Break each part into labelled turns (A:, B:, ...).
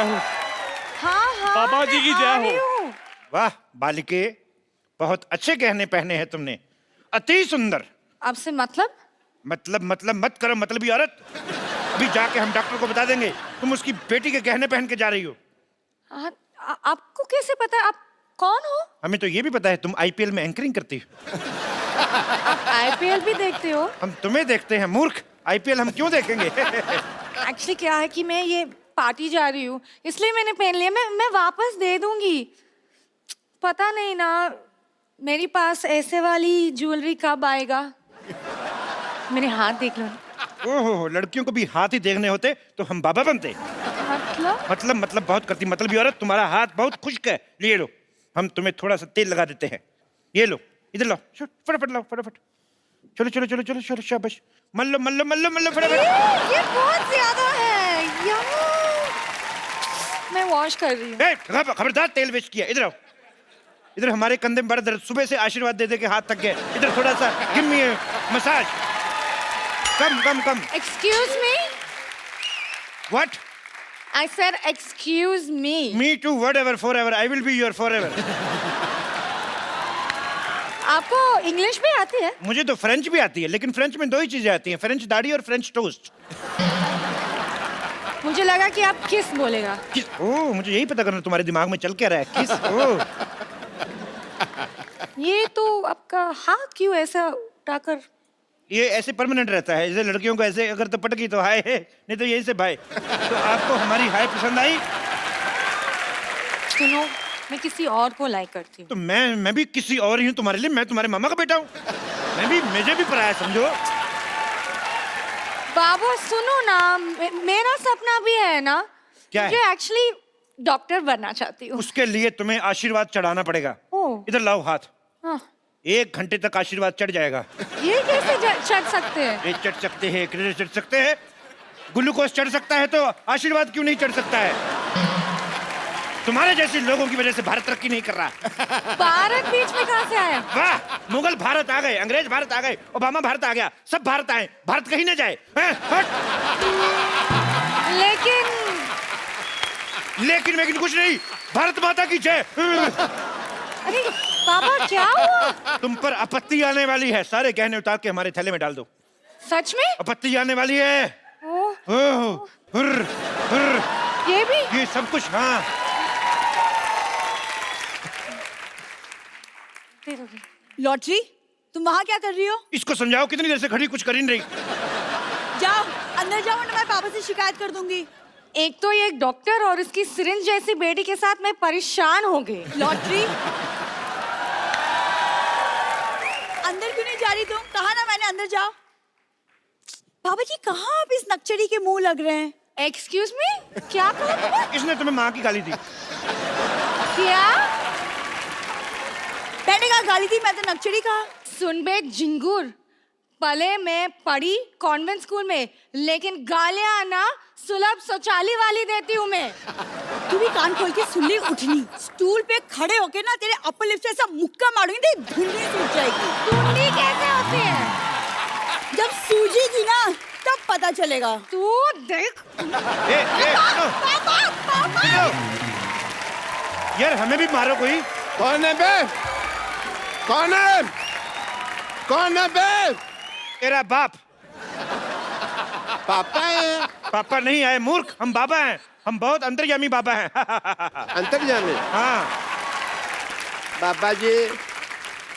A: हाँ हाँ
B: बाबा जी की जय हो।
C: वाह बालिके, बहुत अच्छे गहने पहने हैं तुमने, अति सुंदर।
A: आपसे मतलब?
C: मतलब मत करो मतलबी औरत। अभी जाके हम डॉक्टर को बता देंगे तुम उसकी बेटी के गहने पहन के जा रही हो।
A: आपको कैसे पता? आप कौन हो?
C: हमें तो ये भी पता है तुम आईपीएल में एंकरिंग करती हो।
A: आप आईपीएल भी देखते हो?
C: हम तुम्हें देखते हैं मूर्ख, आईपीएल हम क्यों देखेंगे?
A: एक्चुअली क्या है कि मैं ये पार्टी जा रही हूँ, इसलिए मैंने पहन लिया। मैं वापस दे दूंगी। पता नहीं ना मेरे पास ऐसे वाली ज्वेलरी कब आएगा। मेरे हाथ देख लो।
C: ओहो, लड़कियों को भी हाथ ही देखने होते तो हम बाबा बनते। मतलब बहुत करती मतलबी औरत। तुम्हारा हाथ बहुत खुश्क है, लिए लो, हम तुम्हें थोड़ा सा तेल लगा देते हैं। ये लो, इधर लो, फटाफट लाओ, फटाफट। चलो चलो चलो चलो चलो, शाबाश, मल्लो मल्लो मल्लो मल्लो, फटाफट।
A: ये बहुत ज्यादा है यार। मैं वॉश कर रही हूँ।
C: खबरदार, तेल वेस्ट किया। इधर आओ, इधर। हमारे कंधे में बड़ा दर्द, सुबह से आशीर्वाद दे दे के हाथ थक गए। इधर थोड़ा सा give me massage. Come come come.
A: Excuse me.
C: What?
A: I said excuse me.
C: Me too, whatever, forever. I will be your forever.
A: आपको इंग्लिश भी आती है?
C: मुझे तो फ्रेंच भी आती है, लेकिन फ्रेंच में दो ही चीजें आती हैं, फ्रेंच दाढ़ी और फ्रेंच टोस्ट।
A: मुझे लगा कि आप किस बोलेगा।
C: किस? ओह, मुझे यही पता करना तुम्हारे दिमाग में चल क्या रहा है। किस? ओह,
A: ये तो आपका हाथ क्यों ऐसा उठाकर?
C: ये ऐसे परमानेंट रहता है। जैसे लड़कियों को ऐसे अगर तो पटकी तो हाय है, नहीं तो यही से भाई। तो आपको हमारी हाय पसंद आई?
A: सुनो, मैं किसी और को लाइक करती हूँ।
C: तो मैं भी किसी और ही हूँ तुम्हारे लिए। मैं तुम्हारे मामा का बेटा हूँ। मुझे भी पराया समझो।
A: बाबा सुनो ना, मेरा सपना भी है ना।
C: क्या है?
A: मुझे एक्चुअली डॉक्टर बनना चाहती हूँ।
C: उसके लिए तुम्हें आशीर्वाद चढ़ाना पड़ेगा।
A: ओह।
C: इधर लाओ हाथ।
A: हाँ।
C: 1 घंटे तक आशीर्वाद चढ़ जाएगा।
A: ये कैसे चढ़ सकते हैं?
C: ये चढ़ सकते हैं, क्रेडिट चढ़ सकते हैं, ग्लूकोज चढ़ सकता है, तो आशीर्वाद क्यों नहीं चढ़ सकता है? तुम्हारे जैसे लोगों की वजह से भारत तरक्की नहीं कर रहा।
A: भारत बीच में कहाँ से आया?
C: वाह, मुगल भारत आ गए, अंग्रेज भारत आ गए, ओबामा भारत आ गया, सब भारत आए, भारत कहीं ना जाए। हट। लेकिन कुछ नहीं, भारत माता की जय।
A: अरे पापा, क्या हुआ?
C: तुम पर आपत्ति आने वाली है, सारे गहने उतार के हमारे थैले में डाल दो।
A: सच में?
C: आपत्ति आने वाली है।
A: ओह।
C: हुर्र, हुर्र।
A: ये भी?
C: ये सब कुछ। हाँ,
D: लॉटरी, तुम वहाँ क्या कर रही हो?
C: इसको समझाओ, कितनी देर से खड़ी, कुछ कर ही नहीं रही।
D: जाओ अंदर जाओ, वरना मैं पापा से शिकायत कर दूंगी।
A: एक तो ये एक डॉक्टर और उसकी सिरिंज जैसी बेटी के साथ मैं परेशान हो गई।
D: लॉटरी, अंदर क्यों नहीं जा रही तुम? कहा ना मैंने अंदर जाओ। पापा जी, कहाँ आप इस नक्चड़ी के मुंह लग रहे हैं?
A: एक्सक्यूज मी, क्या कहा तुमने?
C: इसने तुम्हें माँ की गाली दी।
A: क्या?
D: मैंने कहा गाली दी, मैं तो नक्चड़ी कहा।
A: सुन बे झिंगुर, पले मैं पढ़ी कॉन्वेंट स्कूल में, लेकिन गालियां ना सुलभ शौचालय वाली देती हूँ मैं।
D: तू भी कान खोल के सुन ली। उठनी स्टूल पे खड़े होके ना तेरे अपर लिप से ऐसा मुक्का मारूंगी, तेरी धुंडी सूज जाएगी।
A: धुंडी कैसे होती है?
D: जब सूजेगी ना तब पता चलेगा।
A: तू देख।
C: यार हमें भी मारो कोई।
E: कौन है बे? कौन है? कौन है बे?
C: तेरा बाप।
E: पापा है?
C: पापा नहीं आए मूर्ख, हम बाबा हैं। हम बहुत अंतर्यामी बाबा हैं।
E: अंतर्यामी?
C: हाँ।
E: बाबा जी,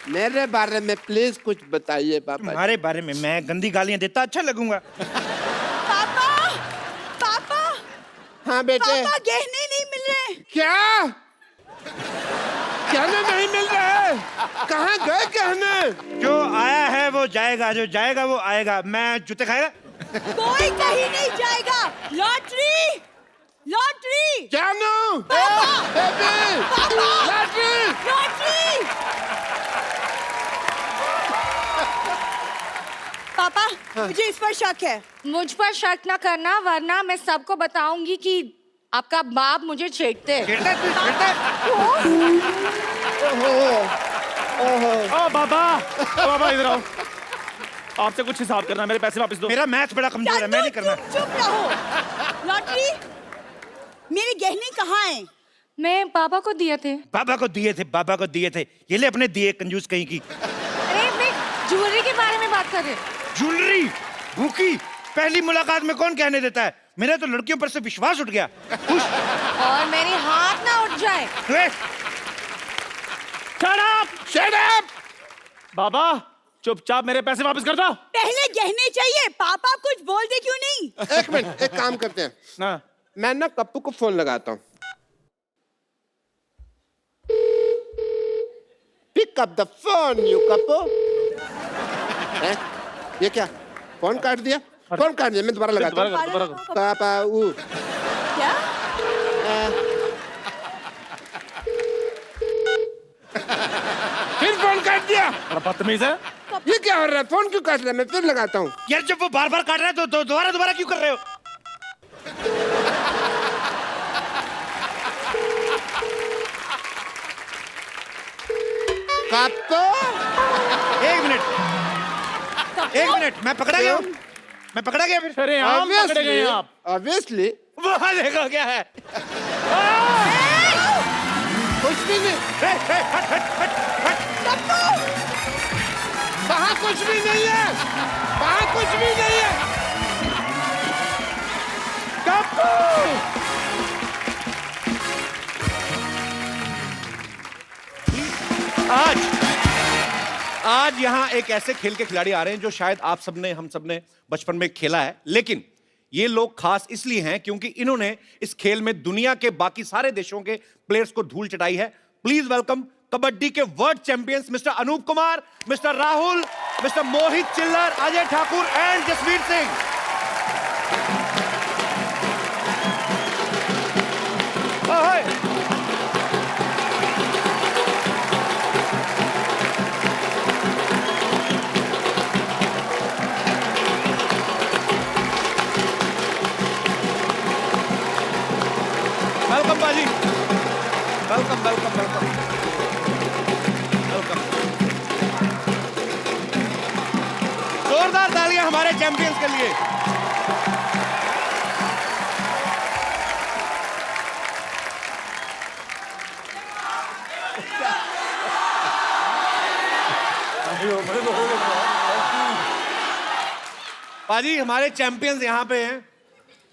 E: मेरे बारे में प्लीज कुछ बताइए बाबा।
C: तुम्हारे बारे में मैं गंदी गालियां देता अच्छा लगूंगा?
D: पापा, पापा,
E: हाँ बेटे।
D: पापा, गहने नहीं मिल रहे।
E: क्या? गहने नहीं मिल रहे? कहाँ गए गहने?
C: जो आया है वो जाएगा, जो जाएगा वो आएगा। मैं जूते खाएगा?
D: कोई कहीं नहीं जाएगा। लॉटरी, लॉटरी,
E: जानू,
D: पापा,
E: बेबी,
D: पापा,
E: लॉटरी,
D: लॉटरी। पापा, मुझे इस पर शक है।
A: मुझ पर शक न करना, वरना मैं सबको बताऊंगी कि आपका बाप मुझे छेड़ते हैं।
C: छेड़ता है, तू छेड़ता है?
B: ओ बाबा इधर आओ। आपसे कुछ हिसाब करना है, मेरे पैसे वापस दो।
C: मेरा मैथ बड़ा कमजोर है, मैं नहीं करना।
D: चुप रहो। लॉटरी, मेरे गहने कहाँ हैं?
A: मैं पापा को दिए थे।
C: बाबा को दिए थे, बाबा को दिए थे। ये ले अपने दिए, कंजूस कहीं की।
A: अरे मैं ज्वेलरी के बारे में बात कर रहे।
C: ज्वेलरी भूखी, पहली मुलाकात में कौन कहने देता है? मेरा तो लड़कियों पर से विश्वास उठ गया।
A: और मेरे हाथ ना उठ जाए।
B: Shut up! बाबा चुपचाप मेरे पैसे वापस कर दो।
D: पहले गहने चाहिए। पापा कुछ बोल दे क्यों नहीं?
E: एक मिनट, एक काम करते हैं,
B: ना
E: मैं ना कप्पू को फोन लगाता हूँ। Pick up the phone you Kappu. हैं? ये क्या फोन काट दिया? फोन काट दिया, मैं दोबारा लगाता हूँ।
B: दोबारा कर।
E: पापा
D: क्या?
E: फिर फोन काट दिया।
B: बड़ा बदतमीज है।
E: ये क्या हो रहा है? फोन क्यों काट रहा है? मैं फिर लगाता हूँ।
C: यार जब वो बार बार काट रहा है तो दोबारा क्यों कर रहे हो?
E: कप्पू
C: एक मिनट, मैं पकड़ा गया हूँ। मैं पकड़ा गया फिर।
B: अरे हम पकड़े गए आप।
E: ऑब्वियसली
C: वहाँ देखो क्या है।
E: कुछ भी नहीं, वहाँ कुछ भी नहीं है, वहाँ कुछ भी नहीं है। कप्पू
C: आज यहाँ एक ऐसे खेल के खिलाड़ी आ रहे हैं जो शायद आप सबने, हम सबने बचपन में खेला है, लेकिन ये लोग खास इसलिए हैं क्योंकि इन्होंने इस खेल में दुनिया के बाकी सारे देशों के प्लेयर्स को धूल चटाई है। प्लीज वेलकम कबड्डी के world champions mister Anup Kumar, mister Rahul, mister Mohit Chillar, Ajay Thakur and Jasvir Singh. Welcome बाजी, वेलकम वेलकम वेलकम वेलकम। जोरदार तालियां हमारे चैंपियंस के लिए। बाजी हमारे चैंपियंस यहाँ पे हैं,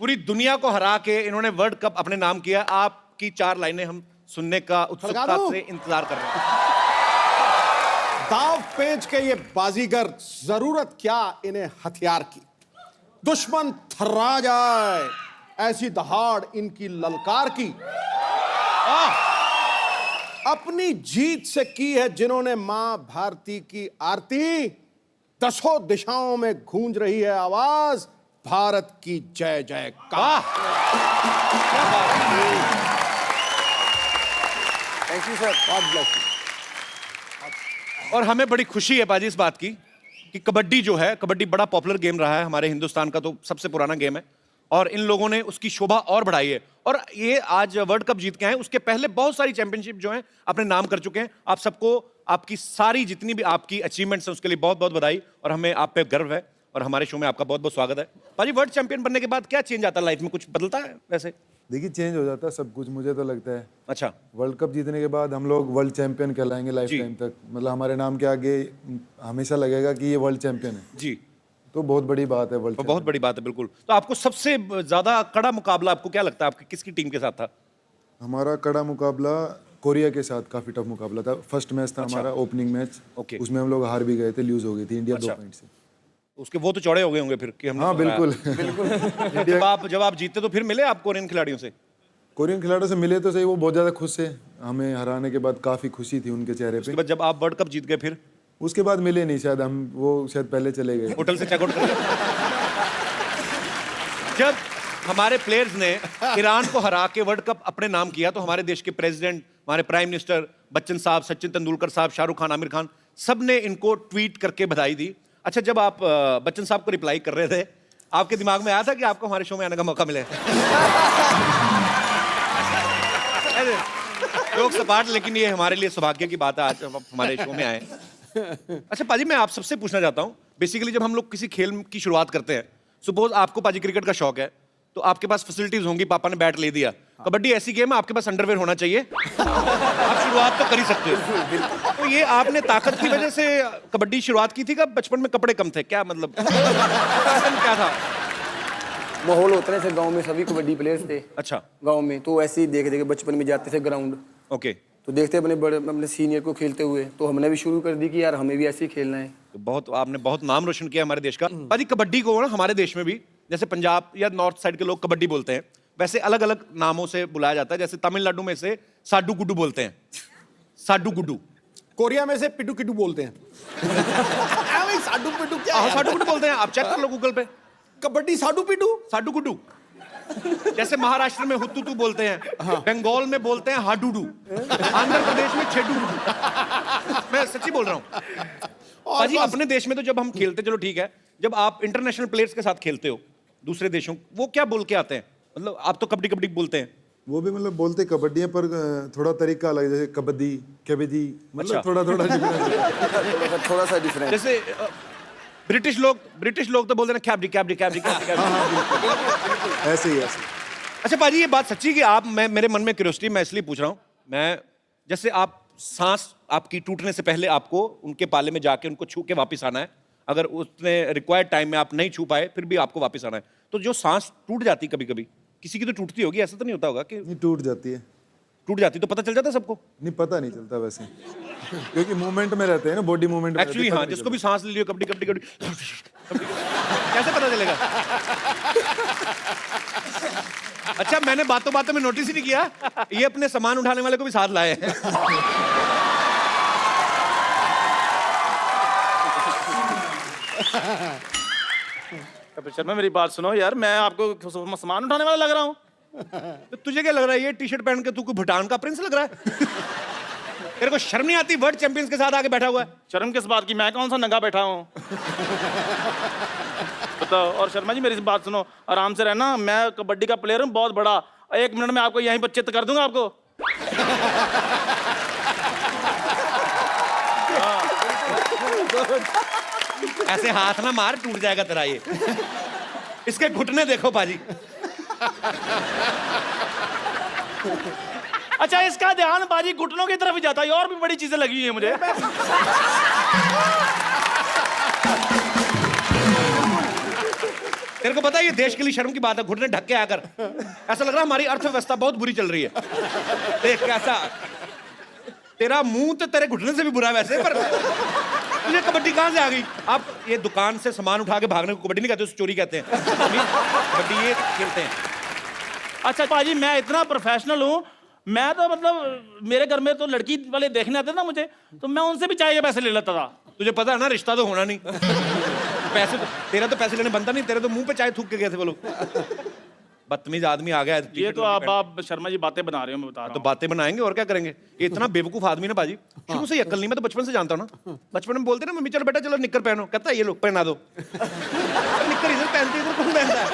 C: पूरी दुनिया को हरा के इन्होंने वर्ल्ड कप अपने नाम किया। आपकी 4 लाइनें हम सुनने का उत्सुकता से इंतजार कर रहे हैं।
F: दाव पेच के ये बाजीगर, जरूरत क्या इन्हें हथियार की, दुश्मन थर्रा जाए ऐसी दहाड़ इनकी ललकार की। अपनी जीत से की है जिन्होंने मां भारती की आरती, दसों दिशाओं में गूंज रही है आवाज भारत की जय जयकार। Thank you sir, God bless you.
C: और हमें बड़ी खुशी है बाजी इस बात की कि कबड्डी जो है, कबड्डी बड़ा पॉपुलर गेम रहा है हमारे हिंदुस्तान का, तो सबसे पुराना गेम है और इन लोगों ने उसकी शोभा और बढ़ाई है। और ये आज वर्ल्ड कप जीत के आए, उसके पहले बहुत सारी चैंपियनशिप जो हैं अपने नाम कर चुके हैं। आप सबको आपकी सारी जितनी भी आपकी अचीवमेंट्स हैं उसके लिए बहुत बहुत बधाई और हमें आप पे गर्व है और हमारे शो में आपका बहुत बहुत स्वागत है। भाजी वर्ल्ड चैंपियन बनने के बाद क्या चेंज आता है लाइफ में, कुछ बदलता है वैसे?
G: देखिए चेंज हो जाता है सब कुछ, मुझे तो लगता है।
C: अच्छा,
G: वर्ल्ड कप जीतने के बाद हम लोग वर्ल्ड चैंपियन कहलाएंगे लाइफ टाइम तक, मतलब हमारे नाम के आगे हमेशा लगेगा कि ये वर्ल्ड चैंपियन है
C: जी,
G: तो बहुत बड़ी बात है। वर्ल्ड
C: बहुत बड़ी बात है बिल्कुल। तो आपको सबसे ज्यादा कड़ा मुकाबला आपको क्या लगता है, आपकी किसकी टीम के साथ था?
G: हमारा कड़ा मुकाबला कोरिया के साथ काफी टफ मुकाबला था। फर्स्ट मैच था हमारा ओपनिंग मैच, उसमें हम लोग हार भी गए थे, लूज हो गई थी इंडिया 2 पॉइंट से।
C: उसके वो तो चौड़े हो गए होंगे फिर कि हमने
G: हाँ बिल्कुल
C: जब आप जीते तो फिर मिले आप कोरियन खिलाड़ियों से?
G: कोरियन खिलाड़ियों से मिले तो सही, वो बहुत ज्यादा खुश थे, हमें हराने के बाद काफी खुशी थी उनके चेहरे पे।
C: उसके बाद जब आप वर्ल्ड कप जीत गए फिर?
G: उसके बाद मिले नहीं शायद, हम वो शायद पहले चले गए,
C: होटल से चेकआउट कर जब हमारे प्लेयर्स ने ईरान को हरा के वर्ल्ड कप अपने नाम किया तो हमारे देश के प्रेसिडेंट, हमारे प्राइम मिनिस्टर बच्चन साहब, सचिन तेंदुलकर साहब, शाहरुख खान, आमिर खान, सब ने इनको ट्वीट करके बधाई दी। अच्छा, जब आप बच्चन साहब को रिप्लाई कर रहे थे, आपके दिमाग में आया था कि आपको हमारे शो में आने का मौका मिले? लोग सपाट, लेकिन ये हमारे लिए सौभाग्य की बात है आज आप हमारे शो में आए। अच्छा पाजी, मैं आप सबसे पूछना चाहता हूँ, बेसिकली जब हम लोग किसी खेल की शुरुआत करते हैं, सपोज आपको पाजी क्रिकेट का शौक है तो आपके पास फैसिलिटीज होंगी, पापा ने बैट ले दिया, कबड्डी ऐसी गेम है, आपके पास अंडरवेयर होना चाहिए। आप शुरुआत तो कर ही सकते हो। तो ये आपने ताकत की वजह से कबड्डी शुरुआत की थी क्या? बचपन में कपड़े कम थे क्या? मतलब क्या था?
H: माहौल होता है, जैसे गांव में सभी कबड्डी प्लेयर्स थे
C: अच्छा,
H: गांव में, तो ऐसे ही देख देख के बचपन में जाते थे ग्राउंड,
C: ओके।
H: तो देखते अपने बड़े अपने सीनियर को खेलते हुए, तो हमने भी शुरू कर दी कि यार हमें भी ऐसे ही खेलना है।
C: तो बहुत आपने बहुत नाम रोशन किया हमारे देश का। भाजी कबड्डी को ना हमारे देश में भी, जैसे पंजाब या नॉर्थ साइड के लोग कबड्डी बोलते हैं, वैसे अलग अलग नामों से बुलाया जाता है। जैसे तमिलनाडु में से साडू गुड्डू बोलते हैं, साडू गुड्डू।
F: कोरिया में से पिटू किटू बोलते हैं। हाँ भाई, साडू पिटू क्या है?
C: साडू गुड्डू बोलते हैं, आप चेक कर लो गूगल पे।
F: कबड्डी साडू पिटू।
C: साडू गुड्डू। जैसे महाराष्ट्र में हुत्तुतू बोलते हैं, बंगाल में बोलते हैं हाडूडू, आंध्र प्रदेश में छेडू। मैं सच्ची बोल रहा हूँ भाजी। अपने देश में तो जब हम खेलते, चलो ठीक है, जब आप इंटरनेशनल प्लेयर्स के साथ खेलते हो दूसरे देशों, वो क्या बोल के आते हैं? मतलब आप तो कबड्डी कबड्डी बोलते हैं,
G: वो भी मतलब बोलते कबड्डी है, पर थोड़ा तरीका अलग है, जैसे कबड्डी कबड्डी, मतलब
C: अच्छा।
G: थोड़ा थोड़ा different।
H: थोड़ा सा डिफरेंस।
C: जैसे ब्रिटिश लोग तो बोलते हैं कैबडी कैबडी कैबडी कैबडी।
G: ऐसे ही ऐसे।
C: अच्छा पाजी, ये बात सच्ची कि आप, मैं मेरे मन में क्यूरियोसिटी, मैं इसलिए पूछ रहा हूँ, मैं जैसे आप सांस आपकी टूटने से पहले आपको उनके पाले में जाके उनको छू के वापस आना है, अगर उसने रिक्वायर्ड टाइम में आप नहीं छू पाए फिर भी आपको वापस आना है, तो जो सांस टूट जाती कभी कभी, किसी की तो टूटती होगी, ऐसा तो नहीं होता होगा कि
G: नहीं टूट जाती है?
C: टूट जाती तो पता चल जाता सबको?
G: नहीं, पता नहीं चलता वैसे, क्योंकि मूवमेंट में रहते हैं ना, बॉडी मूवमेंट में।
C: एक्चुअली हाँ, जिसको भी सांस ले लियो कबड्डी कबड्डी कबड्डी, कैसे पता चलेगा? अच्छा, मैंने बातों बातों में नोटिस ही नहीं किया, ये अपने सामान उठाने वाले को भी साथ लाए हैं।
B: कपिल शर्मा मेरी बात सुनो यार, मैं आपको सामान उठाने वाला लग रहा हूँ?
C: तो तुझे क्या लग रहा है, ये टी शर्ट पहन के तू कोई भूटान का प्रिंस लग रहा है? तेरे को शर्म नहीं आती? वर्ल्ड चैंपियंस के साथ आके बैठा हुआ है।
B: शर्म किस बात की? मैं कौन सा नंगा बैठा हूँ? बताओ। और शर्मा जी मेरी बात सुनो, आराम से रहना, मैं कबड्डी का प्लेयर हूँ बहुत बड़ा, 1 मिनट में आपको यहीं पर चित्त कर दूंगा आपको।
C: ऐसे हाथ ना मार, टूट जाएगा तेरा ये। इसके घुटने देखो पाजी।
B: अच्छा, इसका ध्यान बाजी घुटनों की तरफ ही जाता है, और भी बड़ी चीजें लगी हुई है मुझे।
C: तेरे को पता है ये देश के लिए शर्म की बात है, घुटने ढक के आकर। ऐसा लग रहा है हमारी अर्थव्यवस्था बहुत बुरी चल रही है। देख कैसा तेरा मुंह, तो तेरे घुटने से भी बुरा है वैसे, पर तुझे कबड्डी कहां से आ गई? आप ये दुकान से सामान उठा के भागने को कबड्डी नहीं कहते, उसे चोरी कहते हैं। कबड्डी ये खेलते हैं।
B: अच्छा पाजी, मैं इतना प्रोफेशनल हूँ, मैं तो मतलब मेरे घर में तो लड़की वाले देखने आते ना मुझे, तो मैं उनसे भी चाहिए पैसे ले लेता था।
C: तुझे पता है ना, रिश्ता तो होना नहीं। पैसे तो, तेरा तो पैसे लेने बनता नहीं, तेरे तो मुंह पे चाय थूक के गए थे वो लोग। बदतमीज आदमी आ गया है।
B: ये तो आप शर्मा जी बातें बना रहे हो, मैं बता रहा
C: तो
B: हूँ।
C: बातें बनाएंगे और क्या करेंगे। ये इतना बेवकूफ आदमी ना बाजी, शुरू से ही अक्ल नहीं। मैं तो बचपन से जानता हूँ ना, बचपन में बोलते ना मम्मी चलो बेटा चलो निक्कर पहनो, कहता है ये लोग पहना दो। निक्कर इधर पहनते, इधर कौन पहनता है?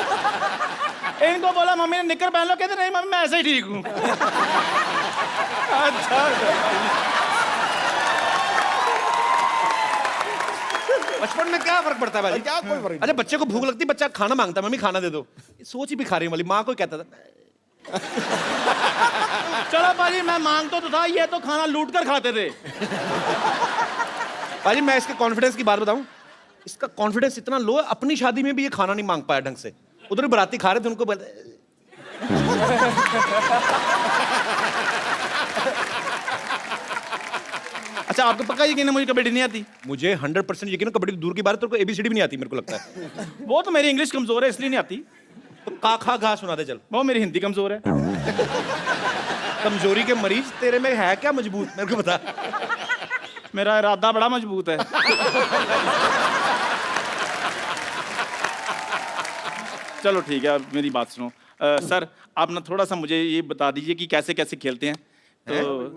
B: इनको बोला मम्मी ने निक्कर पहन लो, कहते नहीं मम्मी मैं ऐसे ही ठीक हूँ। अच्छा,
C: बचपन में क्या फर्क पड़ता है भाई?
F: क्या कोई फर्क
C: अच्छा, बच्चे को भूख लगती, बच्चा खाना मांगता है, मम्मी खाना दे दो, सोच ही भिखारी वाली माँ को कहता था।
B: चलो पाजी, मैं मांगता तो था, ये तो खाना लूट कर खाते थे।
C: भाजी मैं इसके कॉन्फिडेंस की बात बताऊं, इसका कॉन्फिडेंस इतना लो है, अपनी शादी में भी ये खाना नहीं मांग पाया ढंग से। उधर बाराती खा रहे थे, उनको
B: अच्छा, आपको पक्का यकीन है मुझे कबड्डी नहीं आती?
C: मुझे 100% यकीन है, कबड्डी दूर की बात है, तेरे को ABCD भी नहीं आती मेरे को लगता है।
B: वो तो मेरी इंग्लिश कमजोर है इसलिए नहीं आती।
C: तो का खा घा सुना दे चल।
B: वो मेरी हिंदी कमजोर है।
C: कमजोरी के मरीज तेरे में है क्या मजबूत, मेरे को बता।
B: मेरा इरादा बड़ा मजबूत है। चलो ठीक है, अब मेरी बात सुनो। सर आप ना थोड़ा सा मुझे ये बता दीजिए कि कैसे कैसे खेलते हैं। तो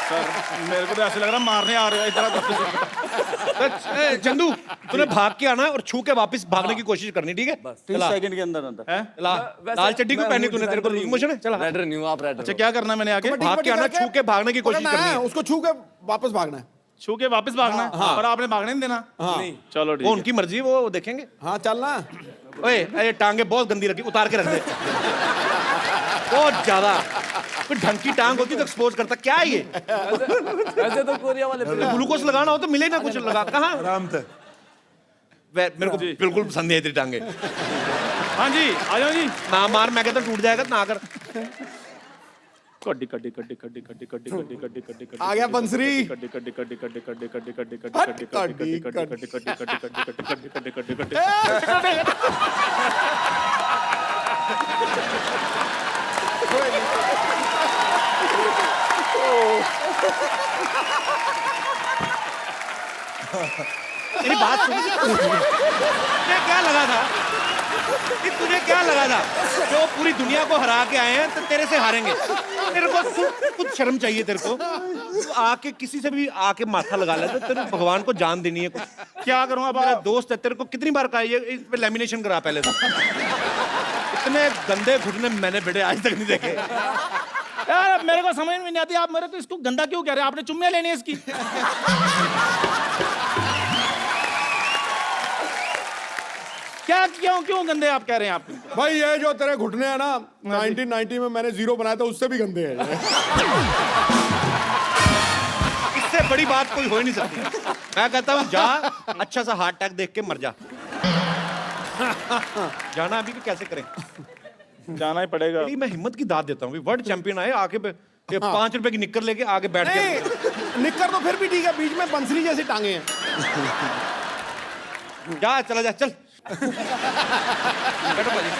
B: सर मेरे को तो ऐसे लग रहा मारने आ रहे हो इधर।
C: चंदू तूने भाग के आना है और छू के वापस भागने की कोशिश करनी, ठीक है?
H: 30 सेकंड के अंदर अंदर।
B: हैं?
C: लाल चड्डी क्यों पहनी तूने, तेरे को लूज मोशन है? चला
H: रेडर नहीं हूँ, आप रेडर।
B: अच्छा क्या करना है मैंने आगे?
C: भाग के आना, छू के भागने की कोशिश करनी है।
F: उसको छू के वापस भागना है।
B: छू के वापस भागना पर आपने भागने नहीं देना। नहीं चलो ठीक
C: वो
B: है।
C: उनकी मर्जी, वो देखेंगे।
F: हाँ चलना।
C: ओए ये टांगे बहुत गंदी रखी, उतार के रख दे। बहुत ज्यादा कोई ढंग की टांग होती तो एक्सपोज करता। क्या है ये?
H: ऐसे तो कोरिया वाले
C: ग्लूकोज लगाना हो तो मिले ना कुछ लगा। कहाँ
G: आराम था।
C: मेरे को बिल्कुल पसंद नहीं है तेरी टांगे।
B: हाँ जी आ जाओ जी।
C: ना मार, मैं कहता टूट जाएगा ना कर।
B: कड्डी कड्डी कड्डी कड्डी कड्डी कड्डी कड्डी कड्डी कड्डी कड्डी
F: आ गया बंसरी।
B: कड्डी कड्डी कड्डी कड्डी कड्डी कड्डी कड्डी कड्डी
F: हट,
B: कड्डी कड्डी
F: कड्डी,
B: कड्डी कड्डी कड्डी कड्डी कड्डी कड्डी कड्डी कड्डी
C: तेरी बात सुन। तुझे क्या लगा था कि तुझे क्या लगा था जो पूरी दुनिया को हरा के आए हैं तो तेरे से हारेंगे? तेरे को कुछ शर्म चाहिए तेरे को। तू आके किसी से भी आके माथा लगा ले तो तेरे भगवान को जान देनी है कुछ।
B: क्या करूं अब?
C: मेरा दोस्त है, तेरे को कितनी बार कहा ये इस पे लैमिनेशन करा पहले तो। इतने गंदे घुटने मैंने बेटे आज तक नहीं देखे।
B: यार मेरे को समझ में नहीं आती, आप मेरे को इसको गंदा क्यों कह रहे हैं? आपने चुम्मियां लेनी है इसकी? क्या क्यों क्यों गंदे आप कह रहे हैं? आप
F: भाई ये जो तेरे घुटने हैं ना, 1990 में मैंने 0 बनाया था, उससे भी गंदे हैं।
C: इससे बड़ी बात कोई हो ही नहीं सकती। मैं कहता हूँ जा अच्छा सा हार्ट अटैक देख के मर जा। जाना अभी भी कैसे करें?
B: जाना ही पड़ेगा।
C: मैं हिम्मत की दाद देता हूँ। वर्ल्ड चैंपियन आए आके 5 रुपए की निक्कर लेके आगे बैठ के।
F: निक्कर तो फिर भी ठीक है, बीच में बंसरी जैसी टांगे हैं।
C: जा चला जा चल। बैठो भाजी।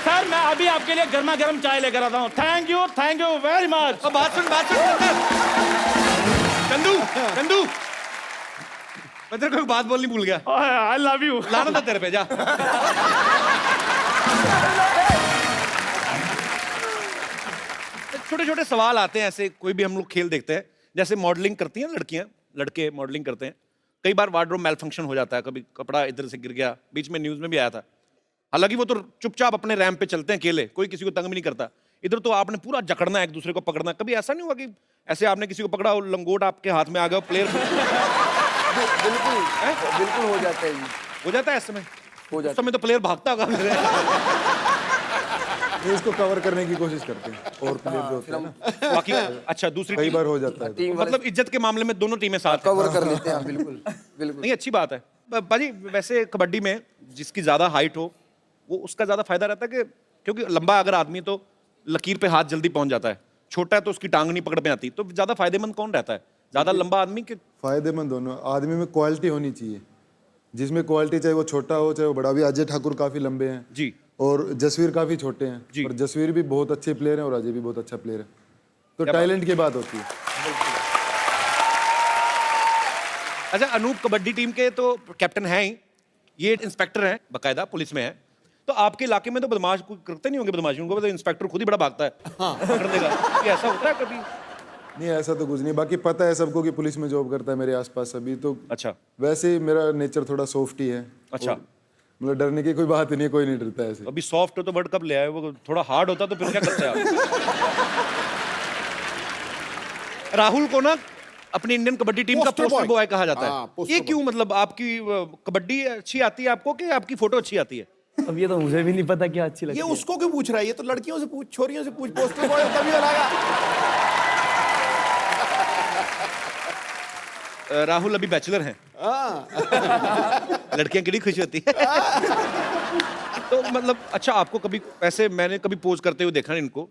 B: सर मैं अभी आपके लिए गर्मा गर्म चाय लेकर आता हूँ। Thank you very much.
C: अब बात सुन चंदू चंदू, मैं तेरे को एक बात बोलनी भूल गया।
B: I love you.
C: लाना था तेरे पे, जा। छोटे छोटे सवाल आते हैं ऐसे, कोई भी हम लोग खेल देखते हैं, जैसे मॉडलिंग करती हैं लड़कियां, लड़के मॉडलिंग करते हैं। कई बार वार्डरोब मेल फंक्शन हो जाता है, कभी कपड़ा इधर से गिर गया, बीच में न्यूज में भी आया था। हालांकि वो तो चुपचाप अपने रैंप पे चलते हैं अकेले, कोई किसी को तंग भी नहीं करता। इधर तो आपने पूरा जकड़ना है, एक दूसरे को पकड़ना। कभी ऐसा नहीं हुआ कि ऐसे आपने किसी को पकड़ा और लंगोट आपके हाथ में आ गया, प्लेयर
H: बिल्कुल बिल्कुल हो जाता है जी।
C: हो जाता है इस समय?
H: हो जाता
C: उस समय तो प्लेयर भागता होगा।
G: ये इसको कवर करने की कोशिश करते हैं और प्लेयर जो होते हैं ना,
C: बाकी अच्छा दूसरी
G: कई
C: टीम,
G: बार हो जाता है।
H: टीम वाले
C: मतलब इज्जत के मामले में दोनों टीमें साथ हैं।
H: कवर कर लेते हैं। बिल्कुल बिल्कुल।
C: नहीं अच्छी बात है बाजी। वैसे कबड्डी में जिसकी ज्यादा हाइट हो वो उसका ज्यादा फायदा रहता है कि क्योंकि लंबा अगर आदमी तो लकीर पे हाथ जल्दी पहुंच जाता है, छोटा है तो उसकी टांग नहीं पकड़ में आती। तो ज्यादा फायदेमंद कौन रहता है, ज्यादा लंबा आदमी के?
G: फायदेमंद दोनों। आदमी में क्वालिटी होनी चाहिए, जिसमें क्वालिटी चाहे वो छोटा हो चाहे वो बड़ा। अभी अजय ठाकुर काफी लंबे हैं
C: जी,
G: और जसवीर काफी छोटे हैं
C: जी।
G: और जसवीर भी बहुत अच्छे प्लेयर हैं और अजय भी बहुत अच्छा प्लेयर है। तो टैलेंट की बात होती है।
C: अच्छा अनूप कबड्डी टीम के तो कैप्टन हैं ही, ये इंस्पेक्टर हैं, बाकायदा पुलिस में है। तो आपके इलाके में तो बदमाश कोई करते नहीं होंगे बदमाशी? उनको तो इंस्पेक्टर खुद ही बड़ा भागता है पकड़ देगा। ये ऐसा होता है कभी?
G: नहीं ऐसा तो कुछ नहीं। बाकी पता है सबको कि पुलिस में जॉब करता है मेरे आसपास सभी। तो
C: अच्छा
G: वैसे ही मेरा नेचर थोड़ा सॉफ्ट ही है।
C: अच्छा।
G: और मतलब डरने की कोई बात ही नहीं, कोई नहीं डरता है ऐसे।
C: अभी सॉफ्ट हो तो वर्ल्ड कप ले आए, वो थोड़ा हार्ड होता तो फिर क्या करते हैं आप? राहुल को ना अपनी इंडियन कबड्डी टीम का
F: पोस्टर
C: पोस्टर
F: बॉय
C: बॉय कहा जाता
F: हाँ,
C: है।
F: पोस्टर
C: ये
F: बॉय।
C: क्यों? मतलब आपकी कबड्डी अच्छी आती है आपको कि आपकी फोटो अच्छी आती है?
H: अब ये तो मुझे भी नहीं पता क्या अच्छी लगती
F: ये
H: है।
F: उसको क्यों पूछ रहा है? ये तो लड़कियों से पूछ, छोरियों से पूछ। पोस्टर बॉय तभी लगाया।
C: राहुल अभी बैचलर हैं। लड़कियां कितनी खुश होती है। तो मतलब अच्छा आपको कभी ऐसे, मैंने कभी पोज करते हुए देखा नहीं इनको,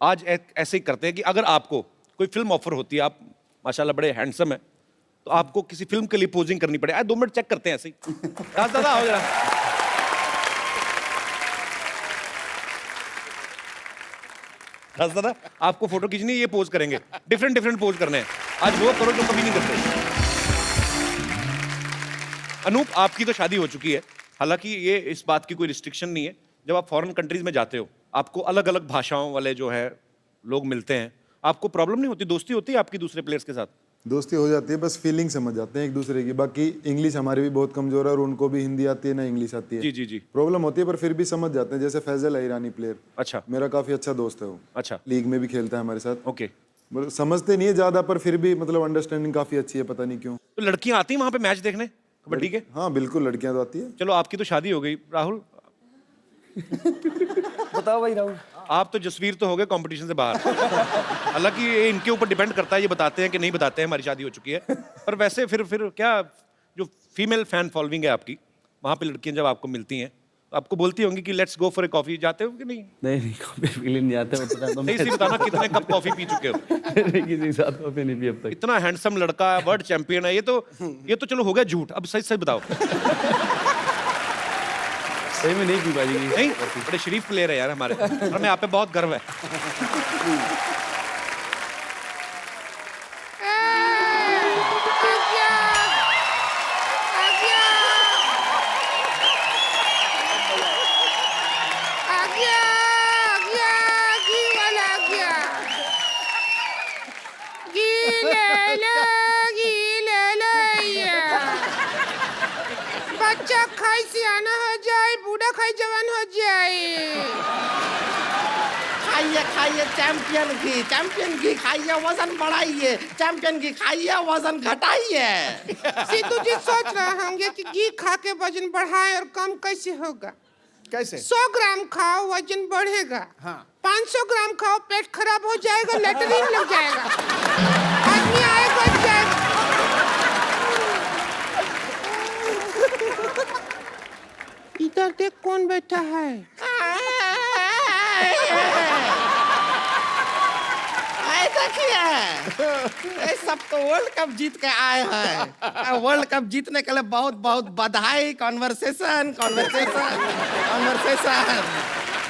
C: आज ऐसे ही करते हैं कि अगर आपको कोई फिल्म ऑफर होती है, आप माशाल्लाह बड़े हैंडसम है, तो आपको किसी फिल्म के लिए पोजिंग करनी पड़े, 2 मिनट चेक करते हैं ऐसे ही। राज दादा आओ जरा। राज दादा आपको फोटो खींचनी है, ये पोज करेंगे, डिफरेंट डिफरेंट पोज करने हैं। आज वो करो जो कभी नहीं करते। अनूप आपकी तो शादी हो चुकी है, हालांकि ये इस बात की कोई रिस्ट्रिक्शन नहीं है। जब आप फॉरेन कंट्रीज में जाते हो, आपको अलग अलग भाषाओं वाले जो है लोग मिलते हैं, आपको प्रॉब्लम नहीं होती? दोस्ती होती है आपकी दूसरे प्लेयर्स के साथ?
G: दोस्ती हो जाती है, बस फीलिंग समझ जाते हैं एक दूसरे की। बाकी इंग्लिश हमारी भी बहुत कमजोर है और उनको भी हिंदी आती है ना इंग्लिश आती है।
C: जी जी जी।
G: प्रॉब्लम होती है पर फिर भी समझ जाते हैं। जैसे फैजल है ईरानी प्लेयर,
C: अच्छा
G: मेरा काफी अच्छा दोस्त है वो,
C: अच्छा
G: लीग में भी खेलता है हमारे साथ।
C: ओके।
G: मतलब समझते नहीं है ज्यादा, पर फिर भी मतलब अंडरस्टैंडिंग काफी अच्छी है, पता नहीं क्यों।
C: तो लड़कियां आती हैं वहां पे मैच देखने कबड्डी के?
G: हाँ बिल्कुल, लड़कियां तो आती है।
C: चलो आपकी तो शादी हो गई, राहुल
H: बताओ भाई राहुल।
C: आप तो जसवीर तो हो गए कंपटीशन से बाहर। हालांकि ये इनके ऊपर डिपेंड करता है, ये बताते हैं कि नहीं बताते हैं हमारी शादी हो चुकी है। पर वैसे फिर क्या जो फीमेल फैन फॉलोइंग है आपकी, वहां पे लड़कियां जब आपको मिलती हैं तो आपको बोलती होंगी कि let's go for a coffee, जाते हो कि नहीं?
I: नहीं कॉफी पीने नहीं जाते, मतलब
C: नहीं सी बताना कितने कप कॉफी पी चुके हो?
I: किसी के साथ कॉफी नहीं पी अब तक।
C: इतना हैंडसम लड़का है, वर्ल्ड चैंपियन है, ये तो चलो हो गया झूठ। अब सच सच बताओ।
I: सही में नहीं पी पाजी।
C: नहीं, बड़े शरीफ प्लेयर है यार हमारे, और मैं आप पे बहुत गर्व है।
J: बच्चा खाई सियाना हो जाए, बूढ़ा खाई जवान हो जाए।
E: खाइए खाइए चैंपियन घी खाइए, वजन बढ़ाइए। चैंपियन घी खाइए, वजन घटाइए।
J: सिद्धू जी सोच रहे होंगे कि घी खा के वजन बढ़ाए और कम कैसे होगा।
F: कैसे?
J: 100 ग्राम खाओ वजन बढ़ेगा।
F: हाँ।
J: 500 ग्राम खाओ पेट खराब हो जाएगा, लेटरिन लग जाएगा, आदमी आएगा जाएगा। इधर देख कौन बैठा है।
E: ये सब तो वर्ल्ड कप जीत के आए हैं। वर्ल्ड कप जीतने के लिए बहुत बहुत बधाई। कॉन्वर्सेशन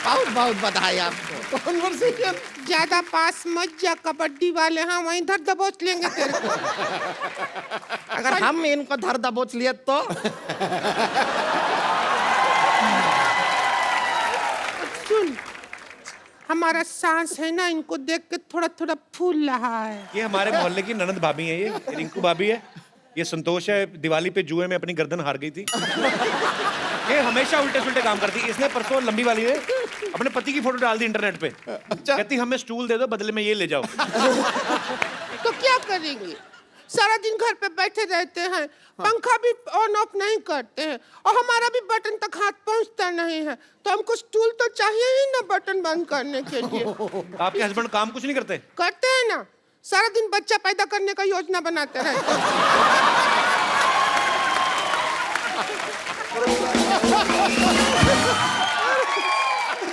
E: बहुत बहुत बधाई आपको।
J: कॉन्वर्सेशन ज्यादा पास मत जा, कबड्डी वाले हैं वहीं धर दबोच लेंगे तेरे को।
E: अगर हम इनको धर दबोच लिए तो
J: सुन, हमारा सांस है ना, इनको देख के थोड़ा थोड़ा फूल रहा है।
C: ये हमारे मोहल्ले की ननद भाभी है, ये रिंकू भाभी है। ये संतोष है, दिवाली पे जुए में अपनी गर्दन हार गई थी। ये हमेशा उल्टे सुल्टे काम करती है। इसने परसों लंबी वाली ने अपने पति की फोटो डाल दी इंटरनेट पे। कहती हमें स्टूल दे दो, बदले में ये ले जाओ।
J: तो क्या करेंगे, सारा दिन घर पे बैठे रहते हैं, पंखा भी ऑन ऑफ नहीं करते हैं, और हमारा भी बटन तक हाथ पहुंचता नहीं है, तो हमको स्टूल तो चाहिए ही ना बटन बंद करने के लिए।
C: आपके हस्बैंड काम कुछ नहीं करते?
J: करते हैं ना, सारा दिन बच्चा पैदा करने का योजना बनाते रहते हैं।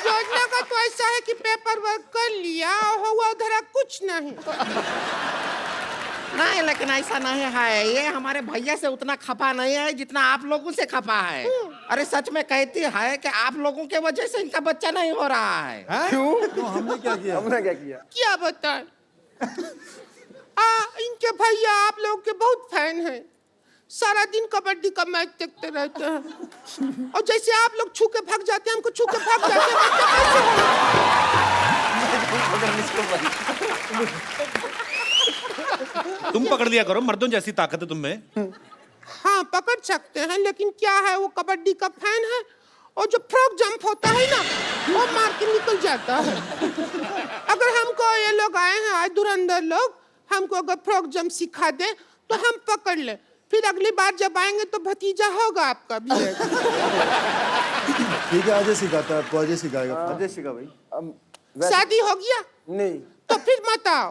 J: योजना का तो ऐसा है कि पेपर वर्क कर लिया, हुआ धरा कुछ नहीं।
E: नहीं, लेकिन ऐसा नहीं है। ये हमारे भैया से उतना खपा नहीं है जितना आप लोगों से खपा है। अरे सच में कहती है कि आप लोगों के वजह से इनका बच्चा नहीं हो रहा है।
H: क्यों?
G: तो हमने क्या किया?
H: हमने क्या किया?
J: क्या बताएं? इनके भैया आप लोगों के बहुत फैन हैं, सारा दिन कबड्डी का मैच देखते रहते हैं, और जैसे आप लोग छू के भाग जाते हैं, हमको छू के भाग जाते हैं।
C: तुम पकड़ लिया करो, मर्दों जैसी ताकत है तुम में।
J: हाँ पकड़ सकते हैं, लेकिन क्या है, वो कबड्डी का फैन है, और जो फ्रॉक जंप होता है ना, वो मार के निकल जाता है। अगर हमको ये लोग आए हैं आज धुरंधर लोग, हमको अगर फ्रॉक जंप सिखा दे तो हम पकड़ ले, फिर अगली बार जब आएंगे तो भतीजा होगा आपका भी।
G: ठीक है, आज सिखाता है आपको, आज सिखाएगा।
H: अजय शिका भाई।
J: शादी हो गया?
H: नहीं।
J: तो फिर मत आओ।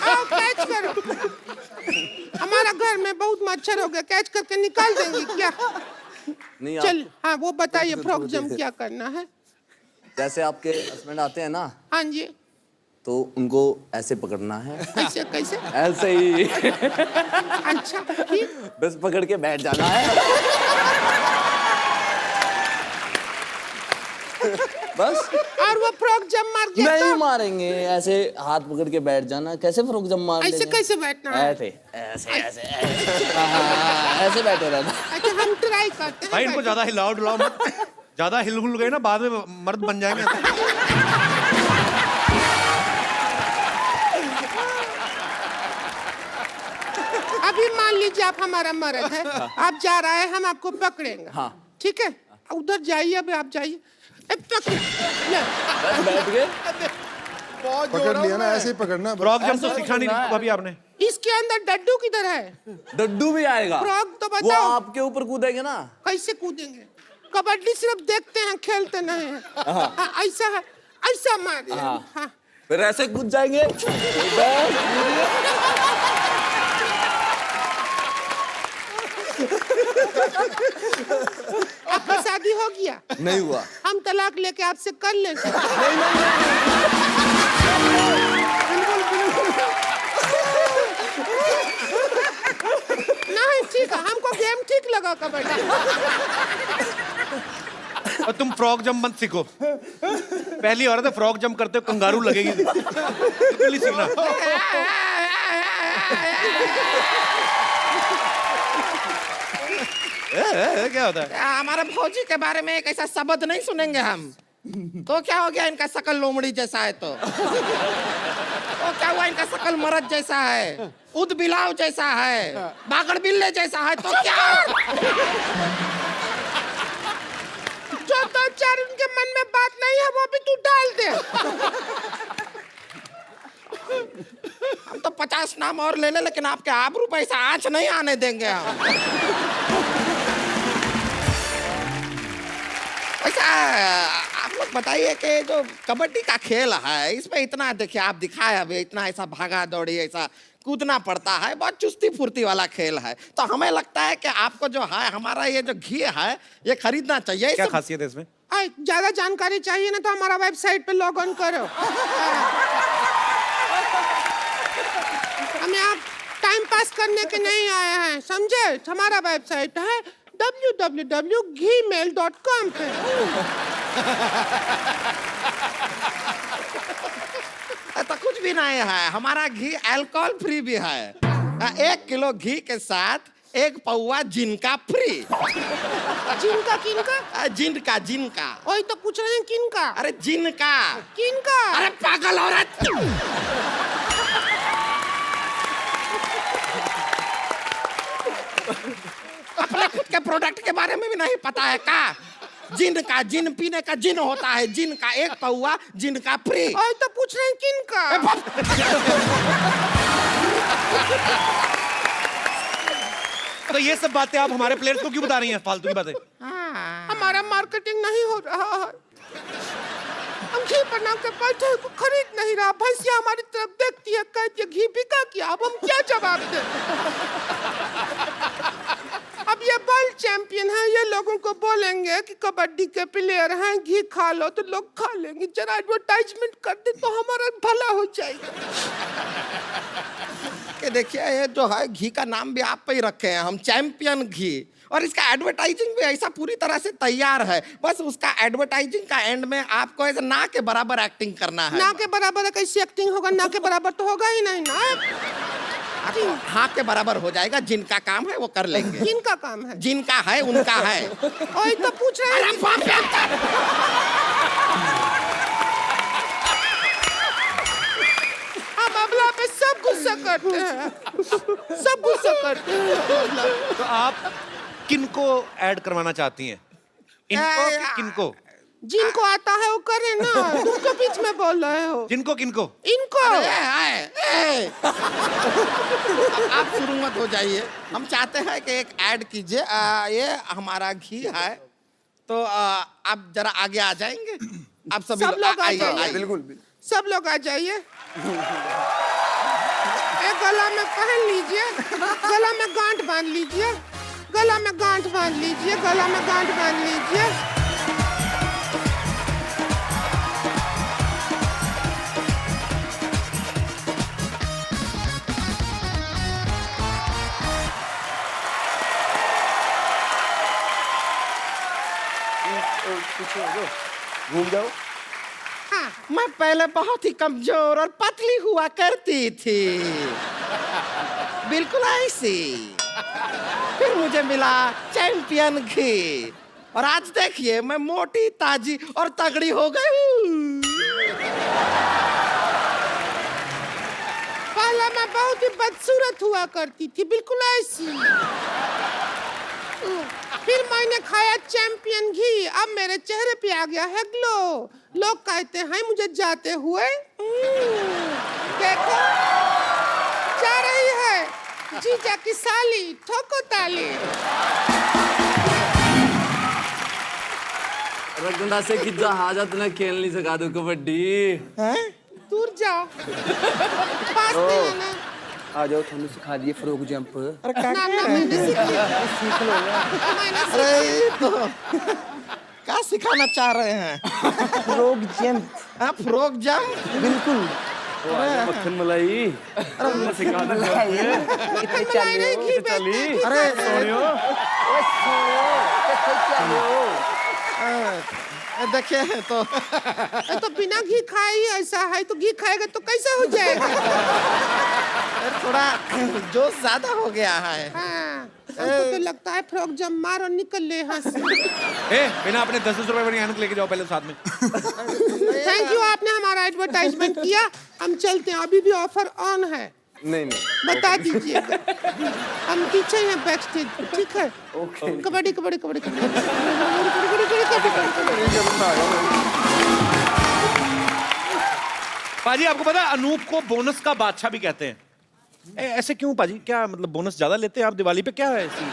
J: आओ कैच करो। हमारा घर में बहुत मच्छर हो गया, कैच करके निकाल देंगे क्या?
H: नहीं
J: चल हाँ वो बताइए फ्रॉक जंप क्या करना है?
H: जैसे आपके हस्बैंड आते हैं ना,
J: हाँ जी।
H: तो उनको ऐसे पकड़ना है।
J: कैसे कैसे?
H: ऐसे ही।
J: अच्छा ठीक।
H: बस पकड़ के बैठ जाना है। बस।
J: और वो फ्रॉक जंप मार गया
H: नहीं
J: तो?
H: मारेंगे, ऐसे हाथ पकड़ के बैठ जाना। कैसे फ्रॉक जंप मार
J: ऐसे
H: लेंगे?
J: कैसे बैठना है?
H: ऐसे ऐसे ऐसे ऐसे बैठे रहना।
J: अच्छा हम ट्राई करते हैं।
C: भाई इनको ज्यादा हिलाओ डुलाओ मत, ज्यादा हिल गए ना बाद में मर्द बन जाएंगे।
J: अभी मान लीजिए आप हमारा मर्द है, आप जा रहे हैं, हम आपको पकड़ेंगे।
H: हाँ।
J: ठीक है, उधर जाइए, अभी आप जाइए, पकड़ ले।
I: बैठ गए।
G: पकड़ लिया ना, ऐसे ही पकड़ना।
C: फ्रॉक जंप तो सिखा नहीं भाभी आपने।
J: इसके अंदर डड्डू किधर है?
I: डड्डू भी आएगा।
J: फ्रॉक तो
I: वो
J: बताओ।
I: आपके ऊपर कूदेंगे ना।
J: कैसे कूदेंगे? कबड्डी सिर्फ देखते हैं, खेलते नहीं हैं। हाँ, ऐसा है, ऐसा मारिए। हाँ।
I: फिर ऐसे कूद जाएंगे।
J: आपका शादी हो गया?
I: नहीं हुआ।
J: हम तलाक लेके आपसे कर लेंगे। नहीं ठीक है, हमको गेम ठीक लगा कबड्डी।
C: और तुम फ्रॉक जंप मत सीखो। पहली औरत है फ्रॉक जंप करते हो कंगारू लगेगी। बिल्कुल नहीं सीखना। क्या होता है?
E: हमारे फौजी के बारे में एक ऐसा शब्द नहीं सुनेंगे हम। तो क्या हो गया, इनका शकल लोमड़ी जैसा है तो क्या हुआ, इनका शकल मरद जैसा है, उद बिलाव जैसा है, बागड़ बिल्ले जैसा है तो क्या?
J: जो दो चार उनके मन में बात नहीं है वो भी तू डाल दे।
E: हम तो 50 नाम और ले ले, लेकिन आपके आबरू पे ऐसा आँच नहीं आने देंगे हम। ऐसा आप लोग बताइए कि जो कबड्डी का खेल है, इसमें इतना देखिए आप दिखाए अभी, इतना ऐसा भागा दौड़ी, ऐसा कूदना पड़ता है, बहुत चुस्ती फुर्ती वाला खेल है। तो हमें लगता है कि आपको जो है, हमारा ये जो घी है, ये खरीदना चाहिए।
C: क्या खासियत है इसमें?
J: ज्यादा जानकारी चाहिए ना तो हमारा वेबसाइट पे लॉग ऑन करो। हमें आप टाइम पास करने के नहीं आए हैं, समझे? हमारा वेबसाइट है www.gmail.com पे।
E: तो कुछ भी नहीं है, हमारा घी अल्कोहल फ्री भी है। 1 किलो घी के साथ 1 पौवा जिनका फ्री।
J: जिनका किनका?
E: जिनका जिनका।
J: वही तो पूछ रहे हैं किनका?
E: अरे जिनका।
J: किनका?
E: अरे पागल औरत। अपने खुद के प्रोडक्ट के बारे में भी नहीं पता है का? जिन का, जिन पीने का जिन होता है, जिन का 1 पौवा जिनका फ्री।
J: वही तो पूछ रहे हैं किनका?
C: तो ये सब बातें आप हमारे प्लेयर्स को क्यों बता रही हैं, फालतू की बातें?
J: हमारा मार्केटिंग नहीं हो रहा है। हम घी बना के बैठे को खरीद नहीं रहा। भैंसिया हमारी तरफ देखती है, कहती है घी बिका क्या? अब हम क्या जवाब दें? अब ये वर्ल्ड चैंपियन है, ये लोगों को बोलेंगे कि कबड्डी के प्लेयर हैं, घी खा लो, तो लोग खा लेंगे। जरा एडवर्टाइजमेंट कर दे तो हमारा भला हो जाएगा।
E: कि देखिए ये जो है घी का नाम भी आप पे ही रखे हैं हम, चैंपियन घी, और इसका एडवर्टाइजिंग भी ऐसा पूरी तरह से तैयार है। बस उसका एडवर्टाइजिंग का एंड में आपको ऐसे ना के बराबर एक्टिंग करना है।
J: ना के बराबर कैसी एक्टिंग होगा? ना के बराबर तो होगा ही नहीं ना।
E: हाँ के बराबर हो जाएगा। जिनका काम है वो कर लेंगे।
J: जिनका काम है?
E: जिनका है उनका है।
J: वही तो पूछ रहे हैं। हम अबला पे सब गुस्सा करते हैं, सब गुस्सा करते हैं।
C: तो आप किनको ऐड करवाना चाहती हैं, इनको कि किनको?
J: जिनको आता है वो करे ना, तुम तो बीच में बोल रहे हो।
C: जिनको किनको?
J: इनको।
E: आप शुरू मत हो जाइए। हम चाहते हैं कि एक ऐड कीजिए। ये हमारा घी है, तो आप जरा आगे आ जाएंगे। आप सभी
J: सब लोग आ
E: आइए,
J: जाइए।
E: आइए।
H: बिल्कुल।
J: सब लोग आ जाइए। एक गला में पहन लीजिए, गला में गांठ बांध लीजिए, गला में गांठ बांध लीजिए, गला में गांठ बांध लीजिए।
H: घूम जाओ।
J: हाँ,
E: मैं पहले बहुत ही कमजोर और पतली हुआ करती थी, बिल्कुल ऐसी। फिर मुझे मिला चैंपियन घी, और आज देखिए मैं मोटी ताजी और तगड़ी हो गई हूँ।
J: पहले मैं बहुत ही बदसूरत हुआ करती थी, बिल्कुल ऐसी। फिर मैं मैंने खाया चैंपियन घी, अब मेरे चेहरे पे आ गया है ग्लो। लोग कहते हैं मुझे जाते हुए। देखो जा रही है जीजा की साली, ठोको ताली।
I: रगड़ा से कितना हाजत ना खेलनी सिखा दो कबड्डी।
J: दूर जाओ, पास नहीं आना।
H: आ जाओ, थोड़ी सिखा दिए फ्रॉग जंप।
J: ना मैंने सीखी।
H: सीख लो यार।
J: मैंने
E: अरे तो क्या सिखाना चाह रहे हैं?
H: Frog jump.
E: हाँ, फ्रॉक जंप।
H: बिल्कुल।
I: मक्खन मलाई। मैं सिखा दूंगा।
H: कितने चले हो?
J: घी बेचते हैं,
E: अरे देखिए
J: तो बिना घी खाए ही ऐसा है, तो घी खाएगा तो कैसा हो जाएगा?
E: थोड़ा जोश ज्यादा हो गया है।
J: हाँ, हमको तो लगता है फ्रॉक जंप मार और निकल ले यहाँ से।
C: बिना अपने 10 रुपए वाली ऐनक लेके जाओ पहले साथ में।
J: थैंक यू, आपने हमारा एडवर्टाइजमेंट किया। हम चलते हैं, अभी भी ऑफर ऑन है।
H: नहीं नहीं।
J: बता दीजिएगा, हम पीछे हैं बैक स्टेज, ठीक है? कबड्डी कबड्डी कबड्डी कबड्डी।
C: पाजी आपको पता है अनूप को बोनस का बादशाह भी कहते हैं। ऐसे क्यों पाजी? क्या मतलब बोनस ज्यादा लेते हैं आप दिवाली पे? क्या है ऐसी?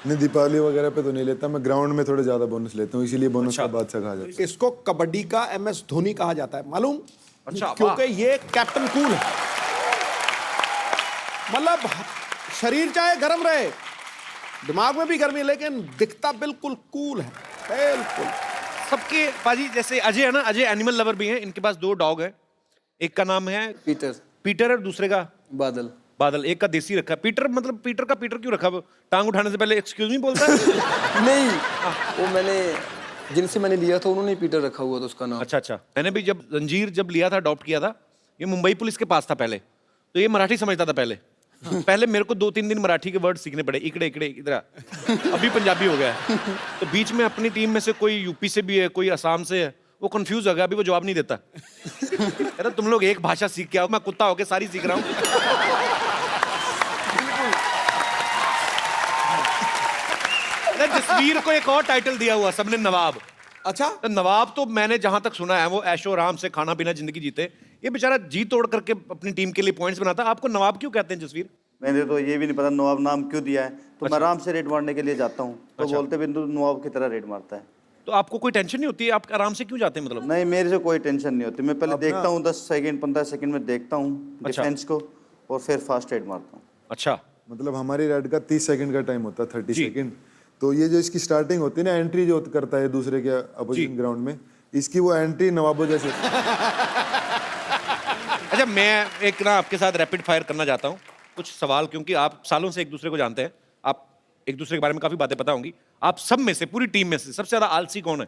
G: नहीं, दीपावली वगैरह पे तो नहीं लेता मैं, ग्राउंड में थोड़े ज्यादा बोनस लेता हूँ, इसीलिए बोनस का बादशाह कहा जाता है।
F: इसको कबड्डी का MS धोनी कहा जाता है, मालूम?
C: अच्छा,
F: क्योंकि ये कैप्टन कूल है। मतलब शरीर चाहे गर्म रहे, दिमाग में भी गर्मी, लेकिन दिखता बिल्कुल कूल है, बिल्कुल।
C: सबके पाजी जैसे अजय है ना, अजय एनिमल लवर भी हैं। इनके पास 2 डॉग हैं, एक का नाम है पीटर और दूसरे का
H: बादल।
C: बादल। एक का देसी रखा है पीटर। मतलब पीटर का पीटर क्यों रखा? टांग उठाने से पहले एक्सक्यूज मी बोलता है।
H: नहीं, वो मैंने जिनसे मैंने लिया था उन्होंने पीटर रखा हुआ था उसका नाम।
C: अच्छा। मैंने भी जब जंजीर जब लिया था, अडॉप्ट किया था, ये मुंबई पुलिस के पास था पहले, तो ये मराठी समझता था पहले। पहले मेरे को 2-3 दिन मराठी के वर्ड सीखने पड़े, इकड़े इकड़े इधर। अभी पंजाबी हो गया है। तो बीच में अपनी टीम में से कोई यूपी से भी है, कोई असम से है, वो कंफ्यूज हो गया, अभी वो जवाब नहीं देता। अरे तुम लोग एक भाषा सीख के आओ, मैं कुत्ता होके सारी सीख रहा हूँ। जसवीर को एक और टाइटल दिया हुआ सबने, नवाब।
F: अच्छा,
C: तो नवाब तो मैंने जहां तक सुना है वो ऐशो आराम से खाना पीना जिंदगी जीते। ये बेचारा जी तोड़ करके अपनी टीम के लिए पॉइंट्स बनाता। आपको नवाब क्यों कहते हैं जसवीर?
K: मैंने तो ये भी नहीं पता नवाब नाम क्यों दिया है। तो मैं आराम से रेड मारने के लिए जाता हूँ, तो बोलते बिंदु नवाब की तरह रेड मारता है।
C: तो आपको कोई टेंशन नहीं होती है? आप आराम से क्यों जाते हैं? मतलब
K: नहीं, मेरे से कोई टेंशन नहीं होती। मैं पहले देखता हूँ 10 सेकंड 15 सेकंड में देखता हूँ डिफेंस को, और फिर फास्ट रेड मारता हूँ।
C: अच्छा,
G: मतलब हमारी रेड का 30 सेकंड का टाइम होता है, 30 सेकंड। तो ये जो इसकी स्टार्टिंग होती है ना, एंट्री जो करता है दूसरे के अपोजिशन ग्राउंड में, इसकी वो एंट्री नवाबों जैसे।
C: अच्छा, मैं एक ना आपके साथ रैपिड फायर करना चाहता हूँ कुछ सवाल, क्योंकि आप सालों से एक दूसरे को जानते हैं, आप एक दूसरे के बारे में काफी बातें पता होंगी। आप सब में से, पूरी टीम में से सबसे ज्यादा आलसी कौन है?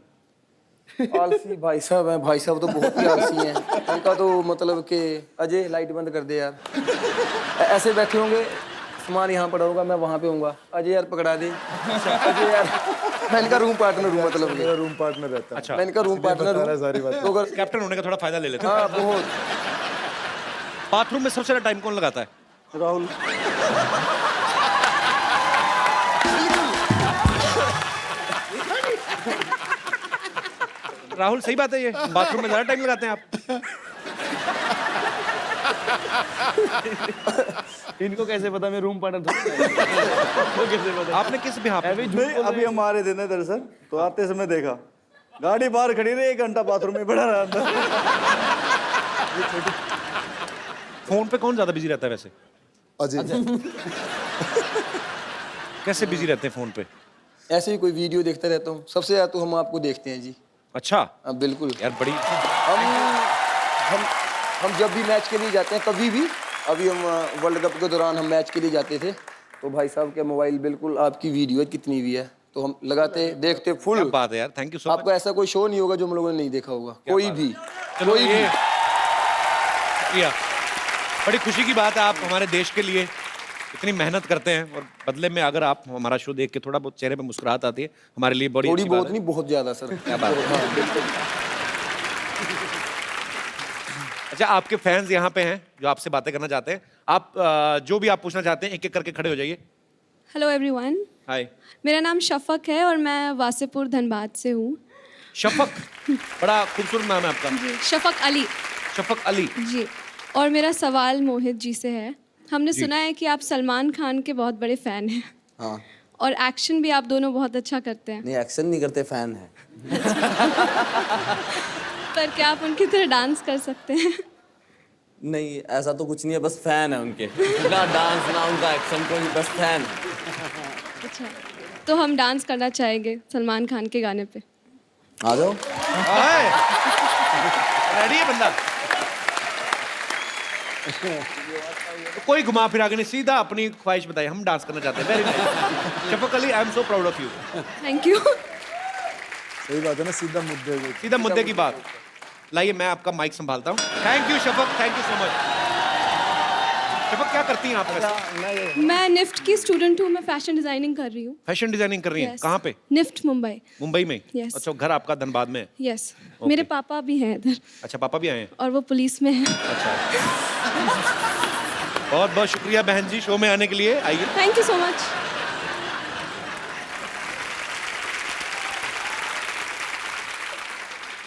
H: आलसी भाई साहब हैं। भाई साहब तो बहुत ही आलसी हैं। उनका तो मतलब कि अजय लाइट बंद कर दे यार। ऐसे बैठे होंगे, सामान यहाँ पड़ा होगा, मैं वहाँ पे होऊंगा, अजय यार पकड़ा दे। अजय यार, मैं इनका रूम पार्टनर हूँ, मतलब
G: मेरा रूम पार्टनर रहता है।
C: अच्छा,
H: मैं इनका रूम पार्टनर हूँ।
G: सारी बात।
H: तो अगर
C: कैप्टन होने का थोड़ा फायदा ले लेते हैं।
H: हाँ, बहुत।
C: बाथरूम में सबसे ज्यादा टाइम कौन लगाता है?
K: राहुल।
C: राहुल, सही बात है, ये बाथरूम में ज्यादा टाइम लगाते हैं आप।
I: इनको कैसे पता मैं रूम पार्टनर था? कैसे पता?
C: आपने किस बिहाफ पे?
K: नहीं, अभी हमारे दिन है दरअसल, तो आते समय देखा गाड़ी बाहर खड़ी रही, 1 घंटा बाथरूम में पड़ा रहा था।
C: फोन पे कौन ज्यादा बिजी रहता है वैसे?
G: अजय।
C: कैसे बिजी रहते हैं फोन पे?
H: ऐसे ही कोई वीडियो देखता रहता हूँ। सबसे ज्यादा तो हम आपको देखते हैं जी।
C: अच्छा,
H: हाँ, बिल्कुल
C: यार बड़ी।
H: हम जब भी मैच के लिए जाते हैं, कभी भी, अभी हम वर्ल्ड कप के दौरान हम मैच के लिए जाते थे, तो भाई साहब के मोबाइल बिल्कुल आपकी वीडियो कितनी भी है तो हम लगाते देखते फुल।
C: क्या बात है यार, थैंक यू सो मच।
H: आपका ऐसा कोई शो नहीं होगा जो हम लोगों ने नहीं देखा होगा, कोई भी।
C: चलो, ये शुक्रिया, बड़ी खुशी की बात है। आप हमारे देश के लिए इतनी मेहनत करते हैं, और बदले में अगर आप हमारा शो देख के थोड़ा बहुत चेहरे पे मुस्कुराहट आती है, हमारे लिए बड़ी
H: थोड़ी
C: अच्छी बात
H: बहुत
C: है।
H: नहीं, बहुत ज्यादा सर।
C: क्या बात है।
H: हाँ, बिल्कुल।
C: अच्छा, आपके फैंस यहाँ पे हैं जो आपसे बातें करना चाहते हैं। आप जो भी आप पूछना चाहते हैं, एक एक करके खड़े हो जाइए।
L: Hello everyone.
C: हाय।
L: मेरा नाम शफक है और मैं वासेपुर धनबाद से हूँ।
C: शफक, बड़ा खूबसूरत नाम है आपका।
L: जी, शफक अली।
C: शफक अली।
L: जी, और मेरा सवाल मोहित जी से है। हमने सुना है कि आप सलमान खान के बहुत बड़े फैन हैं।
H: हाँ।
L: और एक्शन भी आप दोनों बहुत अच्छा करते हैं।
H: नहीं, एक्शन नहीं करते, फैन है।
L: पर क्या आप उनकी तरह डांस कर सकते हैं?
H: नहीं, ऐसा तो कुछ नहीं है, बस फैन है उनके। ना डांस ना उनका एक्शन, कोई बस फैन है।
L: अच्छा, तो हम डांस करना चाहेंगे सलमान खान के गाने पे।
H: आ जाओ।
C: रेडी है बंदा? तो कोई घुमा फिरा के नहीं, सीधा अपनी ख्वाहिश बताइए, हम डांस करना चाहते हैं। Very nice. Shafaq Ali, I am so proud of you.
L: Thank you.
G: सही बात है ना, सीधा मुद्दे पे।
C: सीधा मुद्दे की बात। लाइए, मैं आपका माइक संभालता हूँ। Thank you Shafaq, thank you so much. Shafaq, क्या करती हैं आप वैसे?
L: मैं निफ्ट की स्टूडेंट हूँ, मैं फैशन डिजाइनिंग कर रही हूँ।
C: फैशन डिजाइनिंग कर रही हैं?
L: Yes.
C: कहाँ पे?
L: निफ्ट मुंबई।
C: मुंबई में?
L: Yes.
C: अच्छा, घर आपका धनबाद में है?
L: यस, मेरे पापा भी हैं इधर।
C: अच्छा, पापा भी आए हैं?
L: और वो पुलिस में हैं।
C: बहुत बहुत शुक्रिया बहन जी, शो में आने के लिए। आइए।
L: Thank you so much.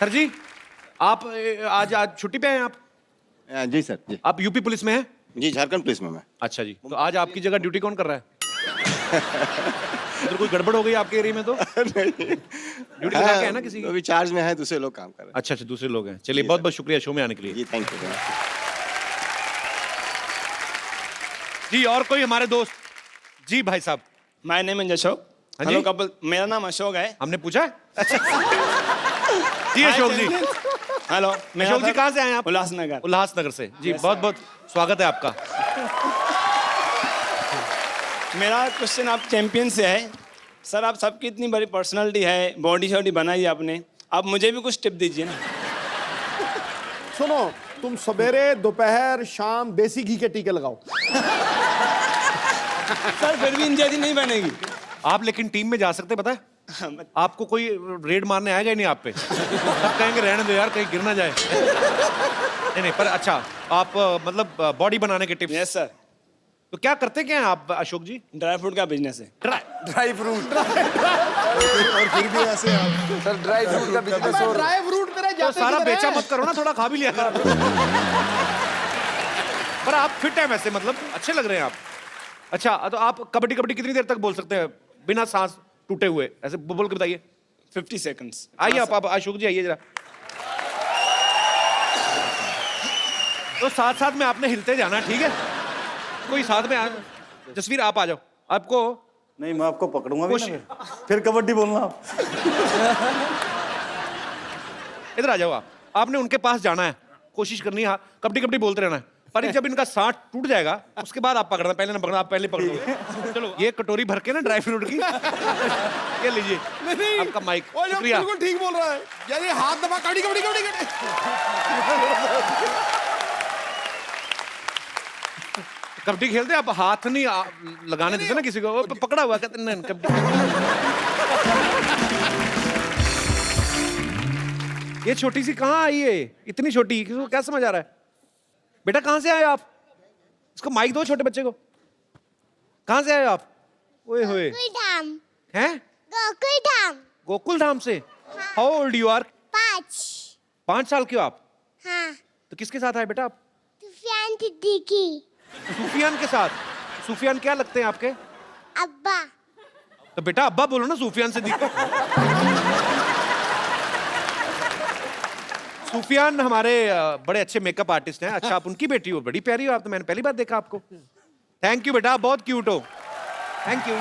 C: Sir ji, आप आज छुट्टी पे हैं आप?
M: जी सर जी।
C: आप यूपी पुलिस में हैं?
M: जी, झारखंड पुलिस में मैं।
C: अच्छा जी, तो आज आपकी जगह ड्यूटी कौन कर रहा है? इधर कोई गड़बड़ हो गई आपके एरिया में तो? ड्यूटी लगा के है ना किसी की?
M: अभी चार्ज में है, दूसरे लोग काम कर रहे हैं।
C: अच्छा अच्छा, दूसरे लोग हैं। चलिए, बहुत बहुत शुक्रिया शो में आने के लिए।
M: जी, थैंक यू।
C: जी, और कोई हमारे दोस्त? जी भाई साहब।
N: My name is Ashok. Hello couple, मेरा नाम अशोक है।
C: हमने पूछा है? अच्छा। जी अशोक जी।
N: हेलो,
C: अशोक जी, कहाँ से आए आप?
N: उल्लासनगर।
C: उल्लासनगर से। जी, बहुत बहुत स्वागत है आपका।
N: मेरा क्वेश्चन आप चैंपियन से है। सर, आप सबकी इतनी बड़ी पर्सनालिटी है, बॉडी शॉडी बनाई है आपने, आप मुझे भी कुछ टिप दीजिए ना।
F: सुनो, तुम सवेरे दोपहर शाम देसी घी के टीके लगाओ।
N: सर, फिर भी इंजरी नहीं बनेगी।
C: आप लेकिन टीम में जा सकते, पता है? आपको कोई रेड मारने आएगा ही नहीं आप पे। सब कहेंगे रहने दो यार, कहीं गिर ना जाए। नहीं नहीं, पर अच्छा, आप मतलब बॉडी बनाने के टिप्स?
N: Yes sir.
C: तो क्या करते क्या हैं आप अशोक जी?
N: ड्राई फ्रूट का बिजनेस है।
H: Dry fruit.
G: और फिर भी ऐसे आप
H: सर, ड्राई फ्रूट का बिजनेस। और
F: ड्राई फ्रूट तेरे
C: तो
F: जाते
C: सारा
F: किधर
C: बेचा
F: है?
C: मत करो ना, थोड़ा खा भी लिया करो। पर आप फिट हैं वैसे, मतलब अच्छे लग रहे हैं आप। अच्छा, तो आप कबड्डी कबड्डी कितनी देर तक बोल सकते हैं बिना सांस टूटे हुए? ऐसे बोल के बताइए।
N: 50 सेकंड्स।
C: आइए आप अशोक जी, आइए जरा। तो साथ साथ में आपने हिलते जाना, ठीक है? कोई साथ में जसवीर, आप आ जाओ। आपको
K: नहीं, मैं आपको पकड़ूंगा भी ना फिर कबड्डी बोलना आप।
C: इधर आ जाओ आप। आपने उनके पास जाना है, कोशिश करनी है, हाँ, कबड्डी कबड्डी बोलते रहना है। पर जब इनका सांस टूट जाएगा उसके बाद आप पकड़ना, पहले ना पकड़ना, आप पहले पकड़ो। चलो, ये कटोरी भर के ना ड्राई फ्रूट की, ये लीजिए आपका माइक। शुक्रिया।
F: बिल्कुल ठीक बोल रहा है यार, ये हाथ दबा कबड्डी कबड्डी कबड्डी कबड्डी।
C: कबड्डी खेलते आप हाथ नहीं लगाने देते ना किसी को, वो पकड़ा हुआ कहते नहीं कबड्डी। ये छोटी सी कहाँ आई है, इतनी छोटी, किसको क्या समझ आ रहा है? बेटा कहाँ से आए आप? इसको माइक दो छोटे बच्चे को। कहाँ से आए आप? ओए होए,
O: धाम।
C: हैं?
O: गोकुल धाम।
C: गोकुल धाम से? How old you are? 5 साल के हो आप?
O: हाँ।
C: तो किसके साथ आए बेटा आप?
O: सुफियान सिद्दीकी।
C: सूफियान के साथ? सूफियान क्या लगते हैं आपके?
O: अब्बा।
C: तो बेटा अब्बा बोलो ना, सूफियान से दिखो। सूफियान हमारे बड़े अच्छे मेकअप आर्टिस्ट हैं। अच्छा, आप उनकी बेटी हो, बड़ी प्यारी हो आप तो, मैंने पहली बार देखा आपको। थैंक यू बेटा, बहुत क्यूट हो। Thank you.